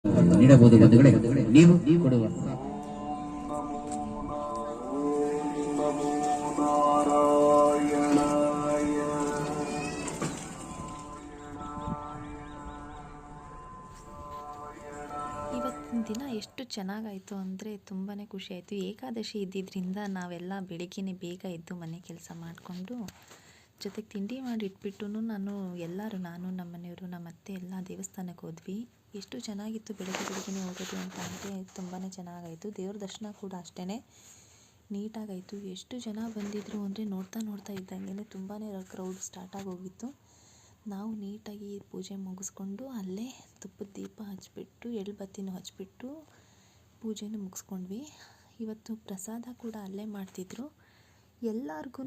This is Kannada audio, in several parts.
ನೀಡಬಹುದು ಬಂಧುಗಳೇ. ನೀವು ಕೊಡುವ ಇವತ್ತಿನ ದಿನ ಎಷ್ಟು ಚೆನ್ನಾಗಾಯಿತು ಅಂದರೆ ತುಂಬಾ ಖುಷಿಯಾಯಿತು. ಏಕಾದಶಿ ಇದ್ದಿದ್ದರಿಂದ ನಾವೆಲ್ಲ ಬೆಳಿಗ್ಗೆನೇ ಬೇಗ ಎದ್ದು ಮನೆ ಕೆಲಸ ಮಾಡಿಕೊಂಡು ಜೊತೆಗೆ ತಿಂಡಿ ಮಾಡಿ ಇಟ್ಬಿಟ್ಟು ನಾನು ನಮ್ಮ ಮನೆಯವರು ನಮ್ಮ ಅತ್ತೆ ಎಲ್ಲ ದೇವಸ್ಥಾನಕ್ಕೆ ಹೋದ್ವಿ. ಎಷ್ಟು ಚೆನ್ನಾಗಿತ್ತು ಬೆಳಗ್ಗೆನೇ ಹೋಗೋದು ಅಂತ ಅಂದರೆ ತುಂಬಾ ಚೆನ್ನಾಗಾಯಿತು. ದೇವ್ರ ದರ್ಶನ ಕೂಡ ಅಷ್ಟೇ ನೀಟಾಗಾಯಿತು. ಎಷ್ಟು ಜನ ಬಂದಿದ್ದರು ಅಂದರೆ ನೋಡ್ತಾ ಇದ್ದಂಗೆ ತುಂಬಾ ಕ್ರೌಡ್ ಸ್ಟಾರ್ಟ್ ಆಗೋಗಿತ್ತು. ನಾವು ನೀಟಾಗಿ ಪೂಜೆ ಮುಗಿಸ್ಕೊಂಡು ಅಲ್ಲೇ ತುಪ್ಪದ ದೀಪ ಹಚ್ಬಿಟ್ಟು ಎಳ್ಬತ್ತಿನೂ ಹಚ್ಬಿಟ್ಟು ಪೂಜೆನೂ ಮುಗಿಸ್ಕೊಂಡ್ವಿ. ಇವತ್ತು ಪ್ರಸಾದ ಕೂಡ ಅಲ್ಲೇ ಮಾಡ್ತಿದ್ರು. ಎಲ್ಲರಿಗೂ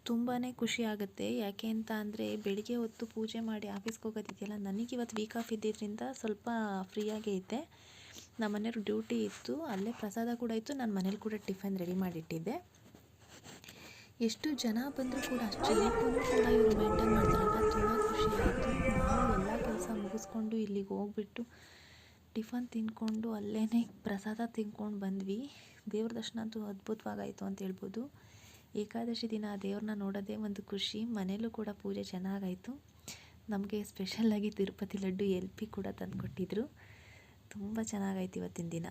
ತುಂಬಾ ಖುಷಿ ಆಗುತ್ತೆ. ಯಾಕೆ ಅಂತ ಅಂದರೆ ಬೆಳಿಗ್ಗೆ ಹೊತ್ತು ಪೂಜೆ ಮಾಡಿ ಆಫೀಸ್ಗೆ ಹೋಗೋದಿದೆಯಲ್ಲ, ನನಗಿವತ್ತು ವೀಕ್ ಆಫ್ ಇದ್ದಿದ್ದರಿಂದ ಸ್ವಲ್ಪ ಫ್ರೀಯಾಗೇ ಇದ್ದೆ. ನಮ್ಮ ಮನೆಯವ್ರ ಡ್ಯೂಟಿ ಇತ್ತು, ಅಲ್ಲೇ ಪ್ರಸಾದ ಕೂಡ ಇತ್ತು. ನಾನು ಮನೇಲಿ ಕೂಡ ಟಿಫನ್ ರೆಡಿ ಮಾಡಿಟ್ಟಿದ್ದೆ. ಎಷ್ಟು ಜನ ಬಂದರೂ ಕೂಡ ಅಷ್ಟು ಜನಕ್ಕೂ ಕೂಡ ಇವರು ಮೇಂಟೈನ್ ಮಾಡ್ತಾರಲ್ಲ, ತುಂಬ ಖುಷಿ ಆಯಿತು. ನಾವು ಎಲ್ಲ ಕೆಲಸ ಮುಗಿಸ್ಕೊಂಡು ಇಲ್ಲಿಗೆ ಹೋಗ್ಬಿಟ್ಟು ಟಿಫನ್ ತಿಂದ್ಕೊಂಡು ಅಲ್ಲೇ ಪ್ರಸಾದ ತಿಂದ್ಕೊಂಡು ಬಂದ್ವಿ. ದೇವ್ರ ದರ್ಶನ ಅಂತೂ ಅದ್ಭುತವಾಗಾಯಿತು ಅಂತ ಹೇಳ್ಬೋದು. ಏಕಾದಶಿ ದಿನ ದೇವ್ರನ್ನ ನೋಡೋದೇ ಒಂದು ಖುಷಿ. ಮನೇಲೂ ಕೂಡ ಪೂಜೆ ಚೆನ್ನಾಗಾಯಿತು. ನಮಗೆ ಸ್ಪೆಷಲ್ಲಾಗಿ ತಿರುಪತಿ ಲಡ್ಡು LP ಕೂಡ ತಂದುಕೊಟ್ಟಿದ್ರು. ತುಂಬ ಚೆನ್ನಾಗಾಯ್ತು ಇವತ್ತಿನ ದಿನ.